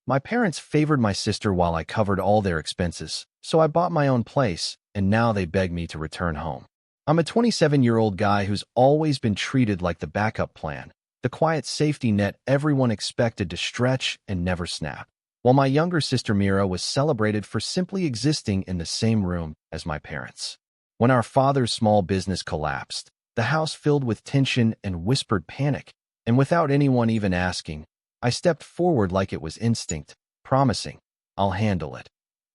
My parents favored my sister while I covered all their expenses, so I bought my own place, and now they beg me to return home. I'm a 27-year-old guy who's always been treated like the backup plan, the quiet safety net everyone expected to stretch and never snap, while my younger sister Mira was celebrated for simply existing in the same room as my parents. When our father's small business collapsed, the house filled with tension and whispered panic, and without anyone even asking, I stepped forward like it was instinct, promising, I'll handle it,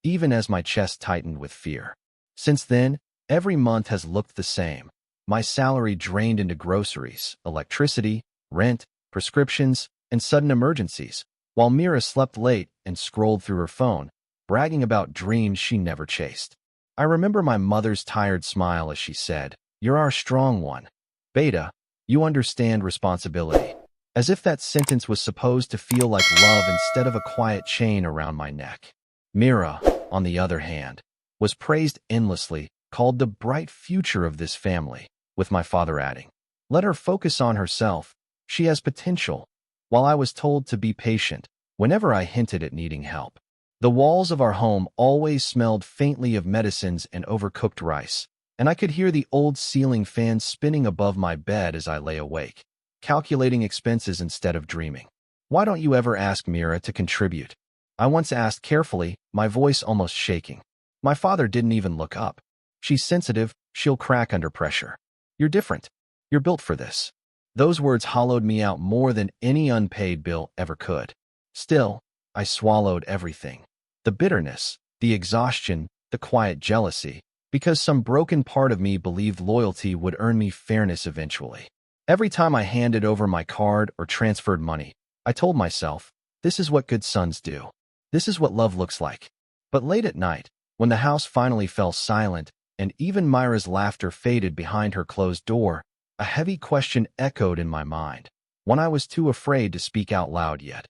even as my chest tightened with fear. Since then, every month has looked the same. My salary drained into groceries, electricity, rent, prescriptions, and sudden emergencies, while Mira slept late and scrolled through her phone, bragging about dreams she never chased. I remember my mother's tired smile as she said, "You're our strong one. Beta, you understand responsibility." As if that sentence was supposed to feel like love instead of a quiet chain around my neck. Mira, on the other hand, was praised endlessly, called the bright future of this family, with my father adding, "Let her focus on herself. She has potential," while I was told to be patient whenever I hinted at needing help. The walls of our home always smelled faintly of medicines and overcooked rice, and I could hear the old ceiling fan spinning above my bed as I lay awake, calculating expenses instead of dreaming. "Why don't you ever ask Mira to contribute?" I once asked carefully, my voice almost shaking. My father didn't even look up. "She's sensitive, she'll crack under pressure. You're different. You're built for this." Those words hollowed me out more than any unpaid bill ever could. Still, I swallowed everything. The bitterness, the exhaustion, the quiet jealousy, because some broken part of me believed loyalty would earn me fairness eventually. Every time I handed over my card or transferred money, I told myself, this is what good sons do. This is what love looks like. But late at night, when the house finally fell silent, and even Myra's laughter faded behind her closed door, a heavy question echoed in my mind, one I was too afraid to speak out loud yet.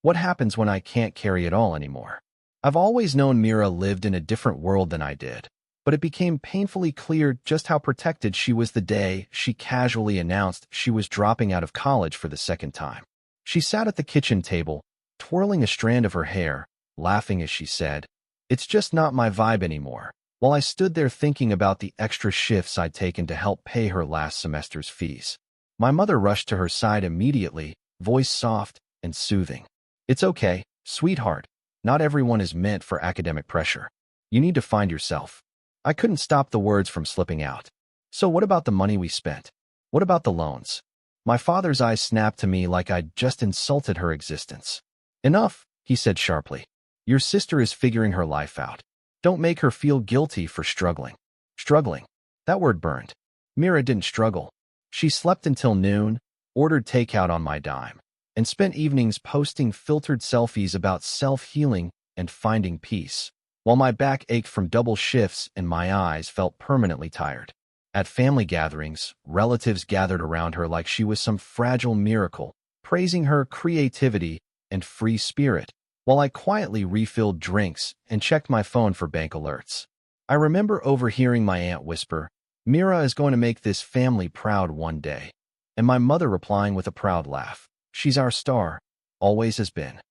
What happens when I can't carry it all anymore? I've always known Mira lived in a different world than I did, but it became painfully clear just how protected she was the day she casually announced she was dropping out of college for the second time. She sat at the kitchen table, twirling a strand of her hair, laughing as she said, "It's just not my vibe anymore," while I stood there thinking about the extra shifts I'd taken to help pay her last semester's fees. My mother rushed to her side immediately, voice soft and soothing. "It's okay, sweetheart. Not everyone is meant for academic pressure. You need to find yourself." I couldn't stop the words from slipping out. "So what about the money we spent? What about the loans?" My father's eyes snapped to me like I'd just insulted her existence. "Enough," he said sharply. "Your sister is figuring her life out. Don't make her feel guilty for struggling." Struggling. That word burned. Mira didn't struggle. She slept until noon, ordered takeout on my dime, and spent evenings posting filtered selfies about self-healing and finding peace, while my back ached from double shifts and my eyes felt permanently tired. At family gatherings, relatives gathered around her like she was some fragile miracle, praising her creativity and free spirit, while I quietly refilled drinks and checked my phone for bank alerts. I remember overhearing my aunt whisper, "Mira is going to make this family proud one day," and my mother replying with a proud laugh, "She's our star, always has been."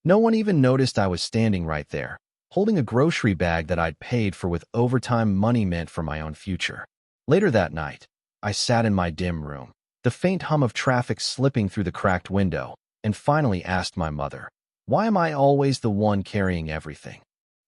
No one even noticed I was standing right there, holding a grocery bag that I'd paid for with overtime money meant for my own future. Later that night, I sat in my dim room, the faint hum of traffic slipping through the cracked window, and finally asked my mother, "Why am I always the one carrying everything?"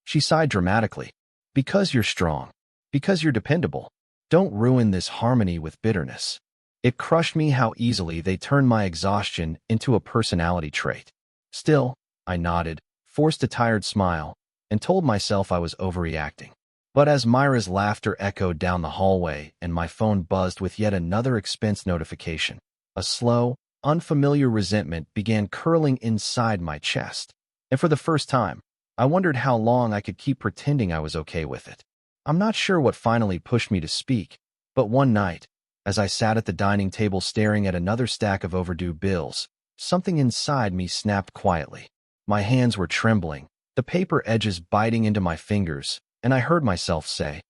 She sighed dramatically. "Because you're strong. Because you're dependable. Don't ruin this harmony with bitterness." It crushed me how easily they turned my exhaustion into a personality trait. Still, I nodded, forced a tired smile, and told myself I was overreacting. But as Myra's laughter echoed down the hallway and my phone buzzed with yet another expense notification, a slow, unfamiliar resentment began curling inside my chest. And for the first time, I wondered how long I could keep pretending I was okay with it. I'm not sure what finally pushed me to speak, but one night, as I sat at the dining table staring at another stack of overdue bills, something inside me snapped quietly. My hands were trembling, the paper edges biting into my fingers, and I heard myself say,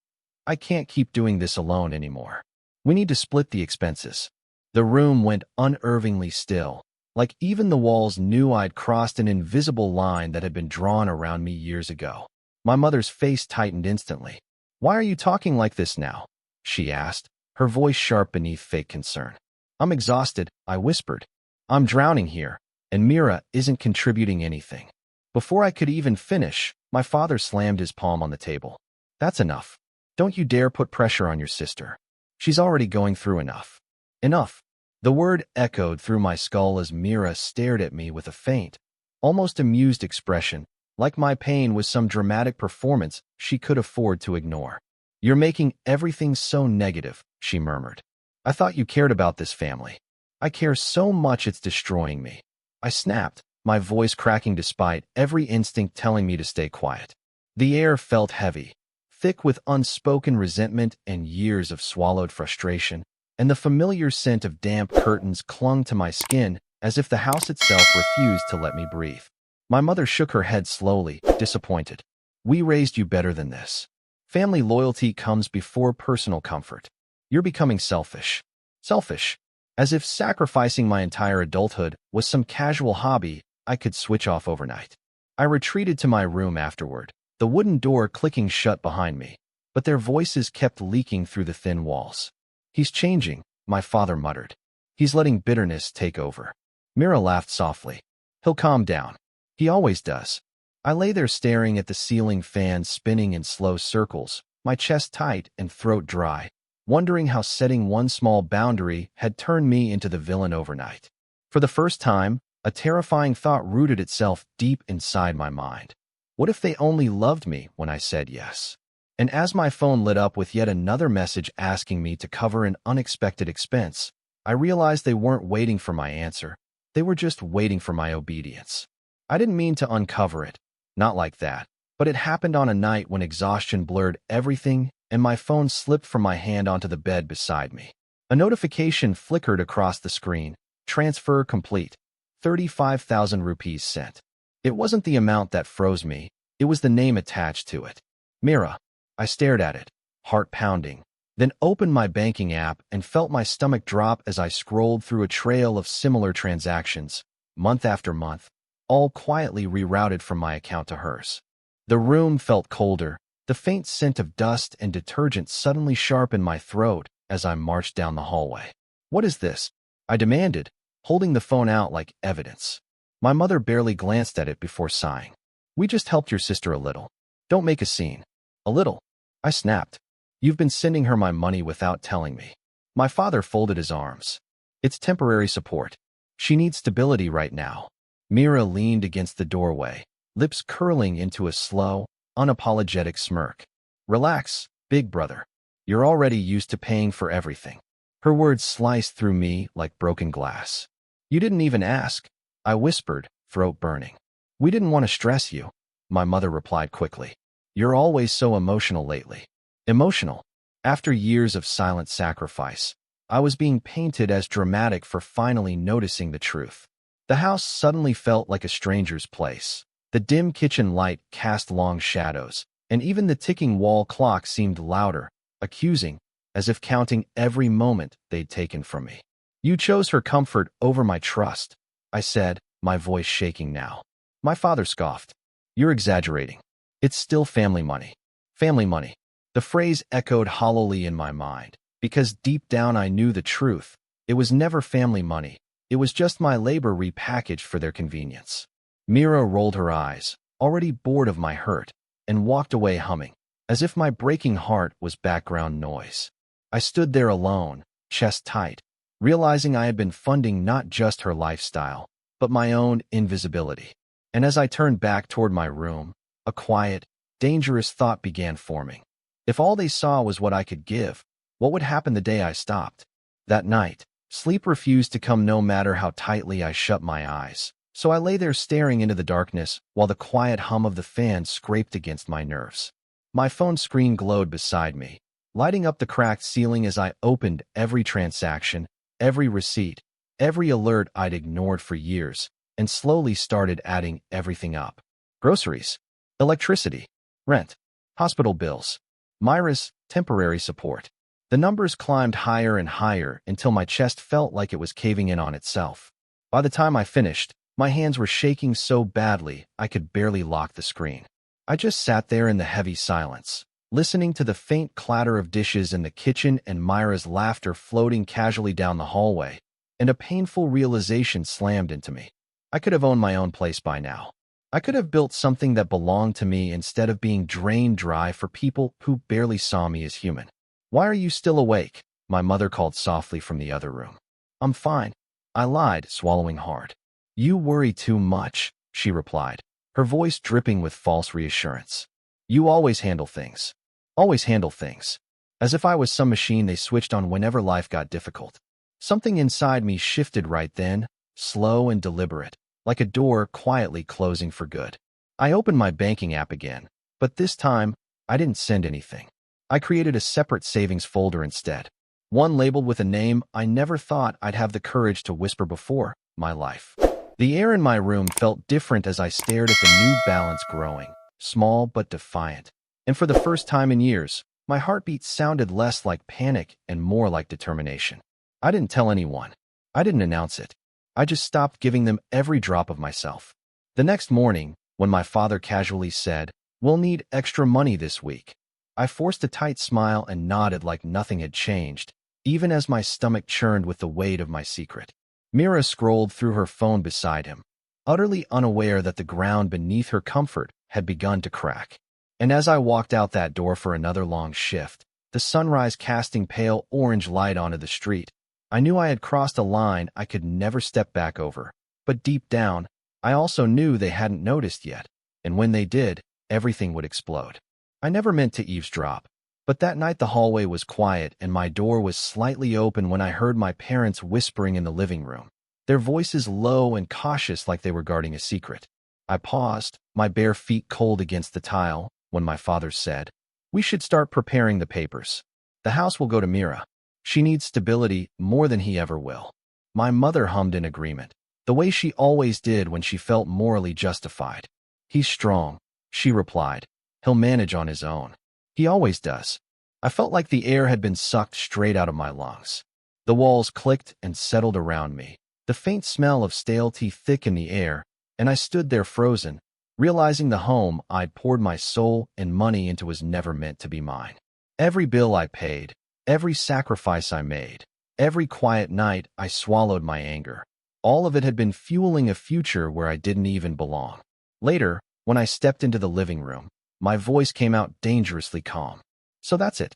"I can't keep doing this alone anymore. We need to split the expenses." The room went unervingly still, Like even the walls knew I'd crossed an invisible line that had been drawn around me years ago. My mother's face tightened instantly. "Why are you talking like this now?" she asked, her voice sharp beneath fake concern. "I'm exhausted," I whispered. "I'm drowning here, and Mira isn't contributing anything." Before I could even finish, my father slammed his palm on the table. "That's enough. Don't you dare put pressure on your sister. She's already going through enough." Enough. The word echoed through my skull as Mira stared at me with a faint, almost amused expression, like my pain was some dramatic performance she could afford to ignore. "You're making everything so negative," she murmured. "I thought you cared about this family." "I care so much it's destroying me." I snapped, my voice cracking despite every instinct telling me to stay quiet. The air felt heavy, thick with unspoken resentment and years of swallowed frustration, and the familiar scent of damp curtains clung to my skin as if the house itself refused to let me breathe. My mother shook her head slowly, disappointed. "We raised you better than this. Family loyalty comes before personal comfort. You're becoming selfish." Selfish. As if sacrificing my entire adulthood was some casual hobby I could switch off overnight. I retreated to my room afterward, the wooden door clicking shut behind me, but their voices kept leaking through the thin walls. "He's changing," my father muttered. "He's letting bitterness take over." Mira laughed softly. "He'll calm down. He always does." I lay there staring at the ceiling fan spinning in slow circles, my chest tight and throat dry, wondering how setting one small boundary had turned me into the villain overnight. For the first time, a terrifying thought rooted itself deep inside my mind. What if they only loved me when I said yes? And as my phone lit up with yet another message asking me to cover an unexpected expense, I realized they weren't waiting for my answer. They were just waiting for my obedience. I didn't mean to uncover it. Not like that. But it happened on a night when exhaustion blurred everything and my phone slipped from my hand onto the bed beside me. A notification flickered across the screen. "Transfer complete. 35,000 rupees sent." It wasn't the amount that froze me. It was the name attached to it. Mira. I stared at it, heart pounding, then opened my banking app and felt my stomach drop as I scrolled through a trail of similar transactions, month after month, all quietly rerouted from my account to hers. The room felt colder, the faint scent of dust and detergent suddenly sharp in my throat as I marched down the hallway. "What is this?" I demanded, holding the phone out like evidence. My mother barely glanced at it before sighing. "We just helped your sister a little. Don't make a scene." "A little?" I snapped. "You've been sending her my money without telling me." My father folded his arms. "It's temporary support. She needs stability right now." Mira leaned against the doorway, lips curling into a slow, unapologetic smirk. "Relax, big brother. You're already used to paying for everything." Her words sliced through me like broken glass. "You didn't even ask," I whispered, throat burning. "We didn't want to stress you," my mother replied quickly. "You're always so emotional lately." Emotional? After years of silent sacrifice, I was being painted as dramatic for finally noticing the truth. The house suddenly felt like a stranger's place. The dim kitchen light cast long shadows, and even the ticking wall clock seemed louder, accusing, as if counting every moment they'd taken from me. "You chose her comfort over my trust," I said, my voice shaking now. My father scoffed. "You're exaggerating. It's still family money." Family money. The phrase echoed hollowly in my mind, because deep down I knew the truth. It was never family money. It was just my labor repackaged for their convenience. Mira rolled her eyes, already bored of my hurt, and walked away humming, as if my breaking heart was background noise. I stood there alone, chest tight, realizing I had been funding not just her lifestyle, but my own invisibility. And as I turned back toward my room, a quiet, dangerous thought began forming. If all they saw was what I could give, what would happen the day I stopped? That night, sleep refused to come no matter how tightly I shut my eyes. So I lay there staring into the darkness while the quiet hum of the fan scraped against my nerves. My phone screen glowed beside me, lighting up the cracked ceiling as I opened every transaction, every receipt, every alert I'd ignored for years, and slowly started adding everything up. Groceries, electricity, rent, hospital bills, Myra's temporary support. The numbers climbed higher and higher until my chest felt like it was caving in on itself. By the time I finished, my hands were shaking so badly I could barely lock the screen. I just sat there in the heavy silence, listening to the faint clatter of dishes in the kitchen and Myra's laughter floating casually down the hallway, and a painful realization slammed into me. I could have owned my own place by now. I could have built something that belonged to me instead of being drained dry for people who barely saw me as human. "Why are you still awake?" my mother called softly from the other room. "I'm fine," I lied, swallowing hard. "You worry too much," she replied, her voice dripping with false reassurance. "You always handle things. Always handle things." As if I was some machine they switched on whenever life got difficult. Something inside me shifted right then, slow and deliberate, like a door quietly closing for good. I opened my banking app again, but this time, I didn't send anything. I created a separate savings folder instead, one labeled with a name I never thought I'd have the courage to whisper before: my life. The air in my room felt different as I stared at the new balance growing, small but defiant. And for the first time in years, my heartbeat sounded less like panic and more like determination. I didn't tell anyone. I didn't announce it. I just stopped giving them every drop of myself. The next morning, when my father casually said, "We'll need extra money this week," I forced a tight smile and nodded like nothing had changed, even as my stomach churned with the weight of my secret. Mira scrolled through her phone beside him, utterly unaware that the ground beneath her comfort had begun to crack. And as I walked out that door for another long shift, the sunrise casting pale orange light onto the street, I knew I had crossed a line I could never step back over. But deep down, I also knew they hadn't noticed yet, and when they did, everything would explode. I never meant to eavesdrop, but that night the hallway was quiet and my door was slightly open when I heard my parents whispering in the living room, their voices low and cautious like they were guarding a secret. I paused, my bare feet cold against the tile, when my father said, "We should start preparing the papers. The house will go to Mira. She needs stability more than he ever will." My mother hummed in agreement, the way she always did when she felt morally justified. "He's strong," she replied. "He'll manage on his own. He always does." I felt like the air had been sucked straight out of my lungs. The walls clicked and settled around me, the faint smell of stale tea thick in the air, and I stood there frozen, realizing the home I'd poured my soul and money into was never meant to be mine. Every bill I paid, every sacrifice I made, every quiet night I swallowed my anger, all of it had been fueling a future where I didn't even belong. Later, when I stepped into the living room, my voice came out dangerously calm. "So that's it."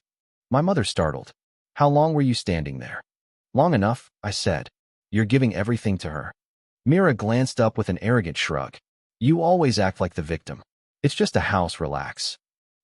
My mother startled. "How long were you standing there?" "Long enough," I said. "You're giving everything to her." Mira glanced up with an arrogant shrug. "You always act like the victim. It's just a house, relax."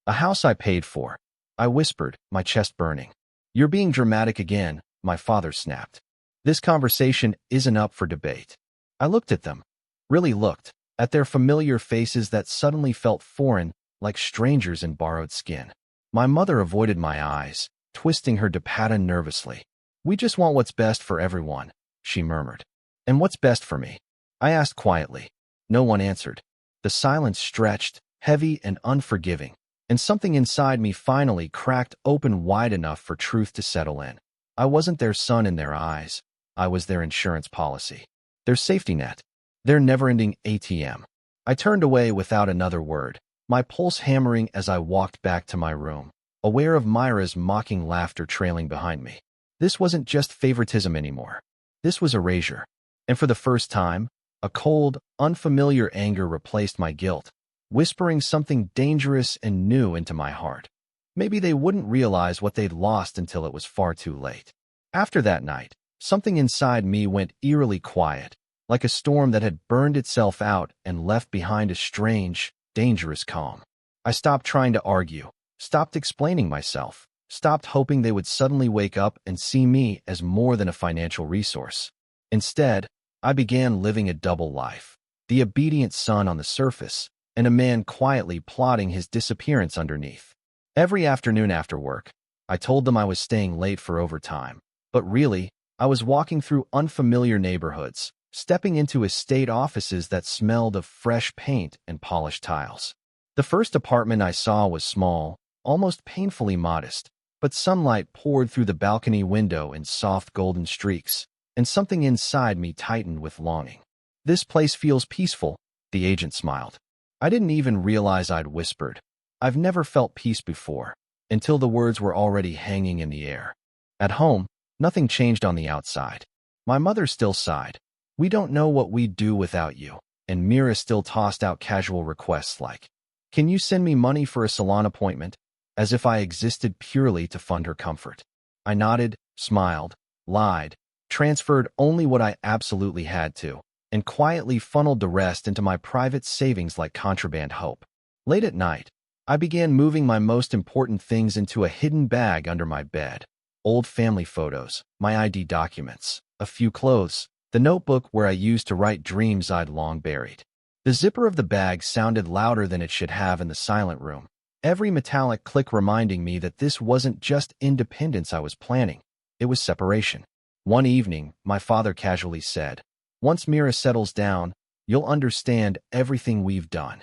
"A house I paid for," I whispered, my chest burning. "You're being dramatic again," my father snapped. "This conversation isn't up for debate." I looked at them, really looked, at their familiar faces that suddenly felt foreign, like strangers in borrowed skin. My mother avoided my eyes, twisting her pattern nervously. "We just want what's best for everyone," she murmured. "And what's best for me?" I asked quietly. No one answered. The silence stretched, heavy and unforgiving, and something inside me finally cracked open wide enough for truth to settle in. I wasn't their son in their eyes. I was their insurance policy, their safety net, their never-ending ATM. I turned away without another word, my pulse hammering as I walked back to my room, aware of Myra's mocking laughter trailing behind me. This wasn't just favoritism anymore. This was erasure. And for the first time, a cold, unfamiliar anger replaced my guilt, whispering something dangerous and new into my heart. Maybe they wouldn't realize what they'd lost until it was far too late. After that night, something inside me went eerily quiet, like a storm that had burned itself out and left behind a strange, dangerous calm. I stopped trying to argue, stopped explaining myself, stopped hoping they would suddenly wake up and see me as more than a financial resource. Instead, I began living a double life, the obedient son on the surface, and a man quietly plotting his disappearance underneath. Every afternoon after work, I told them I was staying late for overtime, but really, I was walking through unfamiliar neighborhoods, stepping into estate offices that smelled of fresh paint and polished tiles. The first apartment I saw was small, almost painfully modest, but sunlight poured through the balcony window in soft golden streaks, and something inside me tightened with longing. "This place feels peaceful," the agent smiled. I didn't even realize I'd whispered. I've never felt peace before, until the words were already hanging in the air. At home, nothing changed on the outside. My mother still sighed. "We don't know what we'd do without you," and Mira still tossed out casual requests like, "Can you send me money for a salon appointment?" as if I existed purely to fund her comfort. I nodded, smiled, lied, transferred only what I absolutely had to, and quietly funneled the rest into my private savings like contraband hope. Late at night, I began moving my most important things into a hidden bag under my bed. Old family photos, my ID documents, a few clothes, the notebook where I used to write dreams I'd long buried. The zipper of the bag sounded louder than it should have in the silent room, every metallic click reminding me that this wasn't just independence I was planning, it was separation. One evening, my father casually said, "Once Mira settles down, you'll understand everything we've done."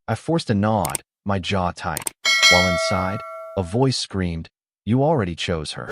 I forced a nod, my jaw tight, while inside, a voice screamed, "You already chose her."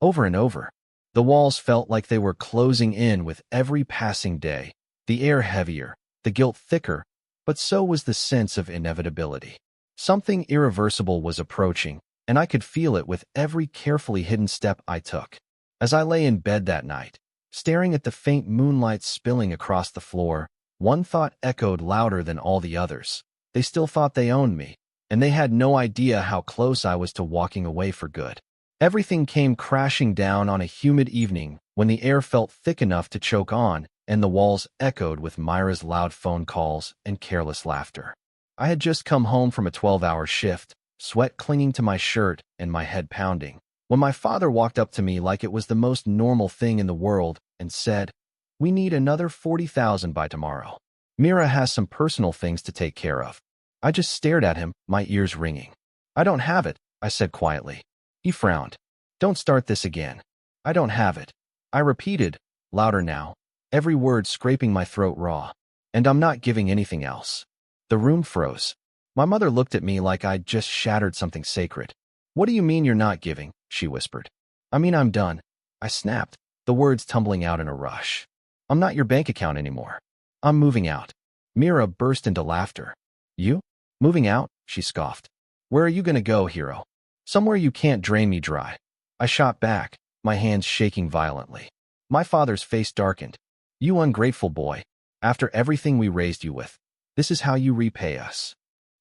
Over and over. The walls felt like they were closing in with every passing day, the air heavier, the guilt thicker, but so was the sense of inevitability. Something irreversible was approaching, and I could feel it with every carefully hidden step I took. As I lay in bed that night, staring at the faint moonlight spilling across the floor, one thought echoed louder than all the others. They still thought they owned me, and they had no idea how close I was to walking away for good. Everything came crashing down on a humid evening when the air felt thick enough to choke on, and the walls echoed with Myra's loud phone calls and careless laughter. I had just come home from a 12-hour shift, sweat clinging to my shirt and my head pounding, when my father walked up to me like it was the most normal thing in the world and said, "We need another 40,000 by tomorrow. Mira has some personal things to take care of." I just stared at him, my ears ringing. "I don't have it," I said quietly. He frowned. "Don't start this again." "I don't have it." I repeated, louder now, every word scraping my throat raw. "And I'm not giving anything else." The room froze. My mother looked at me like I'd just shattered something sacred. "What do you mean you're not giving?" she whispered. "I mean I'm done." I snapped, the words tumbling out in a rush. "I'm not your bank account anymore. I'm moving out." Mira burst into laughter. "You? Moving out?" she scoffed. "Where are you going to go, hero? Somewhere you can't drain me dry." I shot back, my hands shaking violently. My father's face darkened. "You ungrateful boy. After everything we raised you with, this is how you repay us."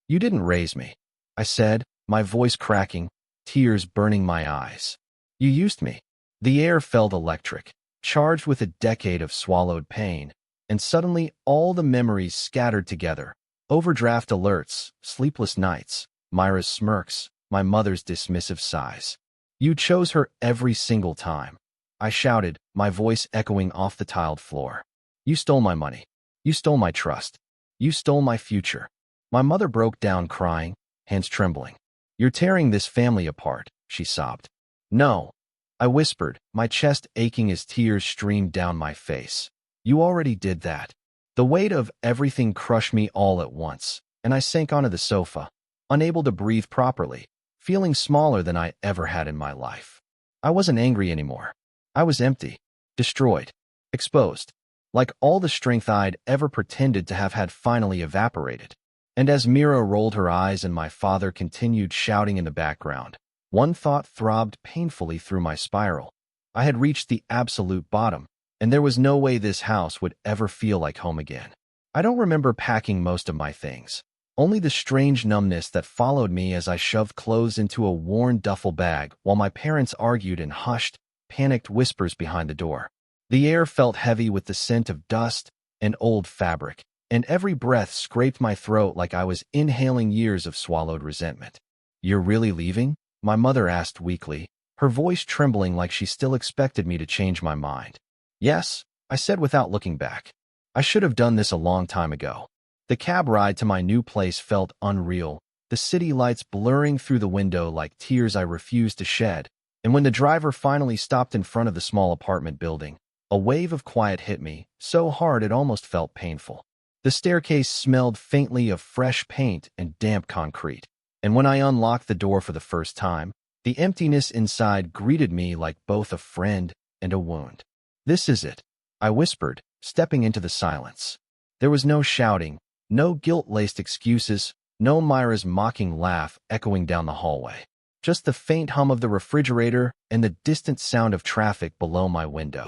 "You didn't raise me," I said, my voice cracking, tears burning my eyes. "You used me." The air felt electric, charged with a decade of swallowed pain, and suddenly all the memories scattered together. Overdraft alerts, sleepless nights, Myra's smirks, my mother's dismissive sighs. "You chose her every single time," I shouted, my voice echoing off the tiled floor. "You stole my money. You stole my trust. You stole my future." My mother broke down crying, hands trembling. "You're tearing this family apart," she sobbed. "No," I whispered, my chest aching as tears streamed down my face. "You already did that." The weight of everything crushed me all at once, and I sank onto the sofa, unable to breathe properly, feeling smaller than I ever had in my life. I wasn't angry anymore. I was empty, destroyed, exposed, like all the strength I'd ever pretended to have had finally evaporated. And as Mira rolled her eyes and my father continued shouting in the background, one thought throbbed painfully through my spiral. I had reached the absolute bottom, and there was no way this house would ever feel like home again. I don't remember packing most of my things, only the strange numbness that followed me as I shoved clothes into a worn duffel bag while my parents argued in hushed, panicked whispers behind the door. The air felt heavy with the scent of dust and old fabric, and every breath scraped my throat like I was inhaling years of swallowed resentment. "You're really leaving?" my mother asked weakly, her voice trembling like she still expected me to change my mind. "Yes," I said without looking back. I should have done this a long time ago. The cab ride to my new place felt unreal, the city lights blurring through the window like tears I refused to shed, and when the driver finally stopped in front of the small apartment building, a wave of quiet hit me, so hard it almost felt painful. The staircase smelled faintly of fresh paint and damp concrete, and when I unlocked the door for the first time, the emptiness inside greeted me like both a friend and a wound. This is it, I whispered, stepping into the silence. There was no shouting, no guilt-laced excuses, no Myra's mocking laugh echoing down the hallway. Just the faint hum of the refrigerator and the distant sound of traffic below my window.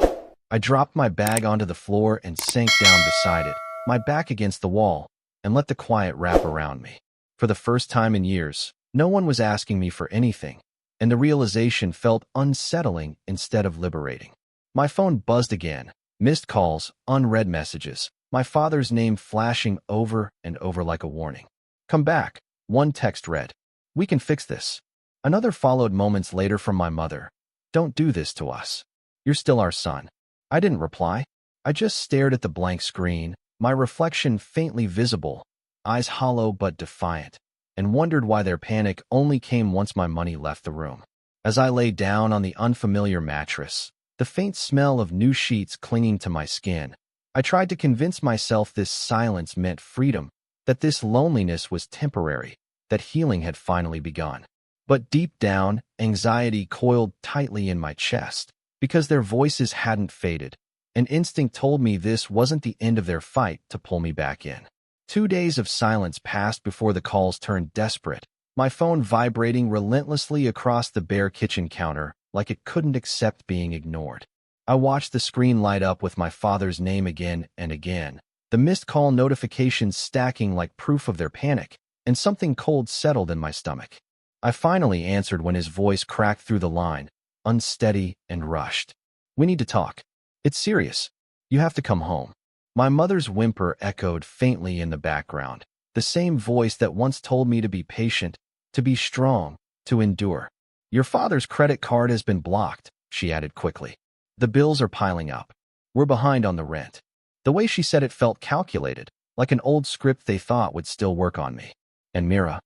I dropped my bag onto the floor and sank down beside it, my back against the wall, and let the quiet wrap around me. For the first time in years, no one was asking me for anything, and the realization felt unsettling instead of liberating. My phone buzzed again, missed calls, unread messages, my father's name flashing over and over like a warning. Come back, one text read. We can fix this. Another followed moments later from my mother. Don't do this to us. You're still our son. I didn't reply. I just stared at the blank screen, my reflection faintly visible, eyes hollow but defiant, and wondered why their panic only came once my money left the room. As I lay down on the unfamiliar mattress, the faint smell of new sheets clinging to my skin, I tried to convince myself this silence meant freedom, that this loneliness was temporary, that healing had finally begun. But deep down, anxiety coiled tightly in my chest, because their voices hadn't faded. An instinct told me this wasn't the end of their fight to pull me back in. 2 days of silence passed before the calls turned desperate, my phone vibrating relentlessly across the bare kitchen counter like it couldn't accept being ignored. I watched the screen light up with my father's name again and again, the missed call notifications stacking like proof of their panic, and something cold settled in my stomach. I finally answered when his voice cracked through the line, unsteady and rushed. We need to talk. It's serious. You have to come home. My mother's whimper echoed faintly in the background, the same voice that once told me to be patient, to be strong, to endure. Your father's credit card has been blocked, she added quickly. The bills are piling up. We're behind on the rent. The way she said it felt calculated, like an old script they thought would still work on me. And Mira?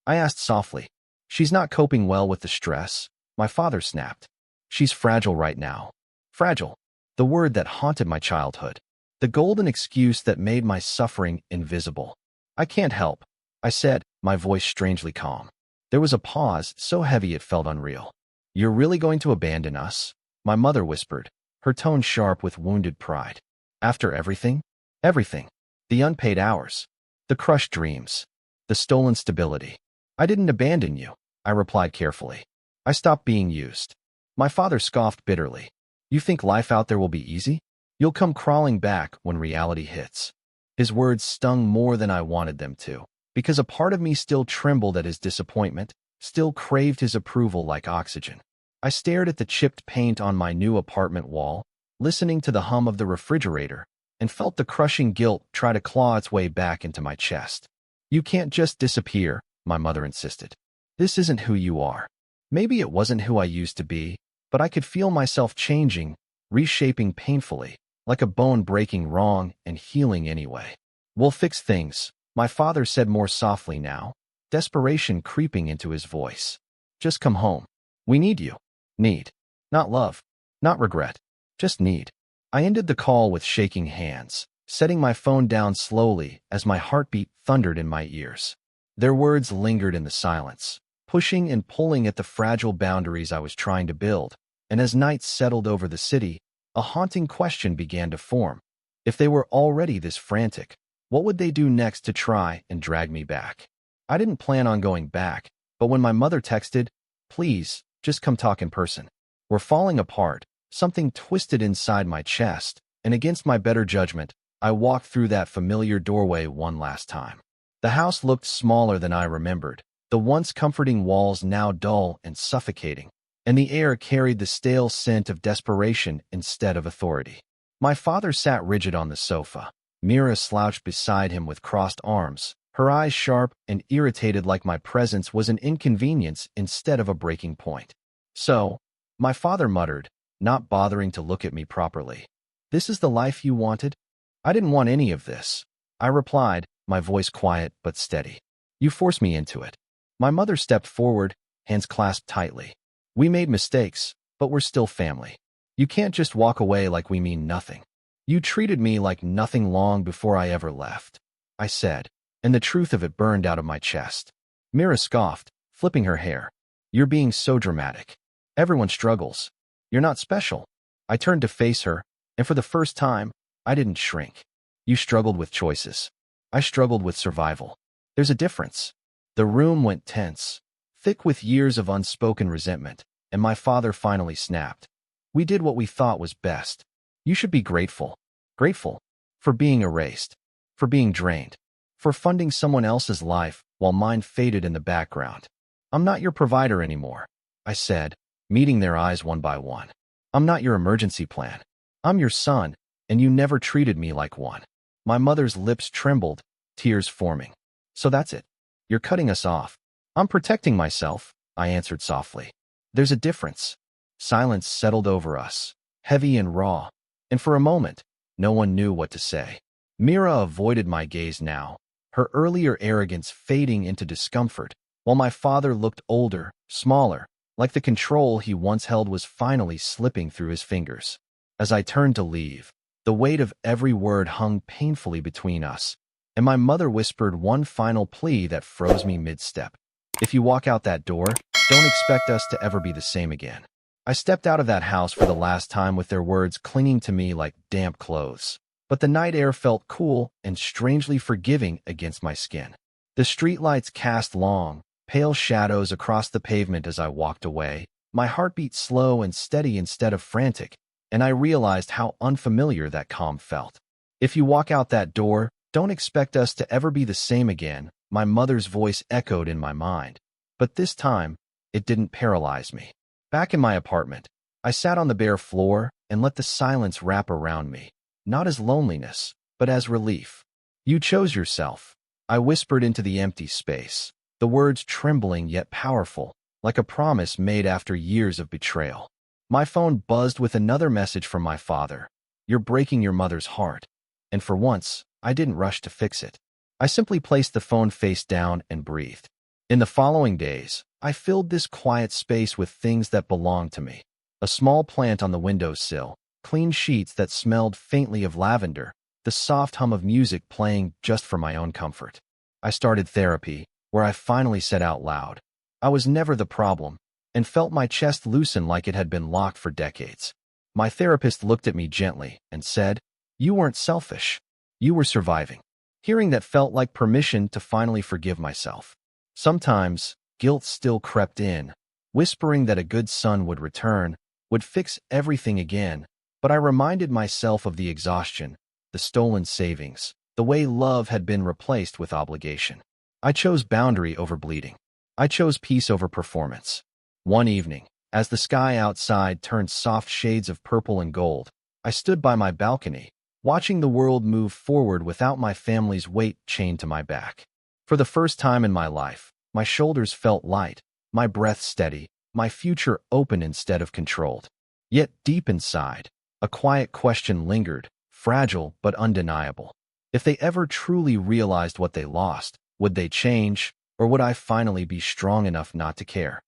I asked softly. She's not coping well with the stress, my father snapped. She's fragile right now. Fragile. The word that haunted my childhood. The golden excuse that made my suffering invisible. I can't help, I said, my voice strangely calm. There was a pause, so heavy it felt unreal. You're really going to abandon us? My mother whispered, her tone sharp with wounded pride. After everything? Everything. The unpaid hours. The crushed dreams. The stolen stability. I didn't abandon you, I replied carefully. I stopped being used. My father scoffed bitterly. You think life out there will be easy? You'll come crawling back when reality hits. His words stung more than I wanted them to, because a part of me still trembled at his disappointment, still craved his approval like oxygen. I stared at the chipped paint on my new apartment wall, listening to the hum of the refrigerator, and felt the crushing guilt try to claw its way back into my chest. You can't just disappear, my mother insisted. This isn't who you are. Maybe it wasn't who I used to be, but I could feel myself changing, reshaping painfully, like a bone breaking wrong and healing anyway. We'll fix things, my father said more softly now, desperation creeping into his voice. Just come home. We need you. Need. Not love. Not regret. Just need. I ended the call with shaking hands, setting my phone down slowly as my heartbeat thundered in my ears. Their words lingered in the silence, pushing and pulling at the fragile boundaries I was trying to build, and as night settled over the city, a haunting question began to form. If they were already this frantic, what would they do next to try and drag me back? I didn't plan on going back, but when my mother texted, "Please, just come talk in person. We're falling apart," something twisted inside my chest, and against my better judgment, I walked through that familiar doorway one last time. The house looked smaller than I remembered, the once comforting walls now dull and suffocating, and the air carried the stale scent of desperation instead of authority. My father sat rigid on the sofa. Mira slouched beside him with crossed arms, her eyes sharp and irritated like my presence was an inconvenience instead of a breaking point. So, my father muttered, not bothering to look at me properly. This is the life you wanted? I didn't want any of this, I replied, my voice quiet but steady. You forced me into it. My mother stepped forward, hands clasped tightly. We made mistakes, but we're still family. You can't just walk away like we mean nothing. You treated me like nothing long before I ever left, I said, and the truth of it burned out of my chest. Mira scoffed, flipping her hair. You're being so dramatic. Everyone struggles. You're not special. I turned to face her, And for the first time, I didn't shrink. You struggled with choices. I struggled with survival. There's a difference. The room went tense, thick with years of unspoken resentment, and my father finally snapped. We did what we thought was best. You should be grateful. Grateful for being erased, for being drained, for funding someone else's life while mine faded in the background. I'm not your provider anymore, I said, meeting their eyes one by one. I'm not your emergency plan. I'm your son, and you never treated me like one. My mother's lips trembled, tears forming. So that's it. You're cutting us off. I'm protecting myself, I answered softly. There's a difference. Silence settled over us, heavy and raw, and for a moment, no one knew what to say. Mira avoided my gaze now, her earlier arrogance fading into discomfort, while my father looked older, smaller, like the control he once held was finally slipping through his fingers. As I turned to leave, the weight of every word hung painfully between us, and my mother whispered one final plea that froze me mid-step. If you walk out that door, don't expect us to ever be the same again. I stepped out of that house for the last time with their words clinging to me like damp clothes. But the night air felt cool and strangely forgiving against my skin. The streetlights cast long, pale shadows across the pavement as I walked away, my heartbeat slow and steady instead of frantic, and I realized how unfamiliar that calm felt. If you walk out that door, don't expect us to ever be the same again, my mother's voice echoed in my mind. But this time, it didn't paralyze me. Back in my apartment, I sat on the bare floor and let the silence wrap around me, not as loneliness, but as relief. You chose yourself, I whispered into the empty space, the words trembling yet powerful, like a promise made after years of betrayal. My phone buzzed with another message from my father. You're breaking your mother's heart. And for once, I didn't rush to fix it. I simply placed the phone face down and breathed. In the following days, I filled this quiet space with things that belonged to me. A small plant on the windowsill, clean sheets that smelled faintly of lavender, the soft hum of music playing just for my own comfort. I started therapy, where I finally said out loud, I was never the problem, and felt my chest loosen like it had been locked for decades. My therapist looked at me gently and said, you weren't selfish. You were surviving. Hearing that felt like permission to finally forgive myself. Sometimes, guilt still crept in, whispering that a good son would return, would fix everything again, but I reminded myself of the exhaustion, the stolen savings, the way love had been replaced with obligation. I chose boundary over bleeding. I chose peace over performance. One evening, as the sky outside turned soft shades of purple and gold, I stood by my balcony, watching the world move forward without my family's weight chained to my back. For the first time in my life, my shoulders felt light, my breath steady, my future open instead of controlled. Yet deep inside, a quiet question lingered, fragile but undeniable. If they ever truly realized what they lost, would they change, or would I finally be strong enough not to care?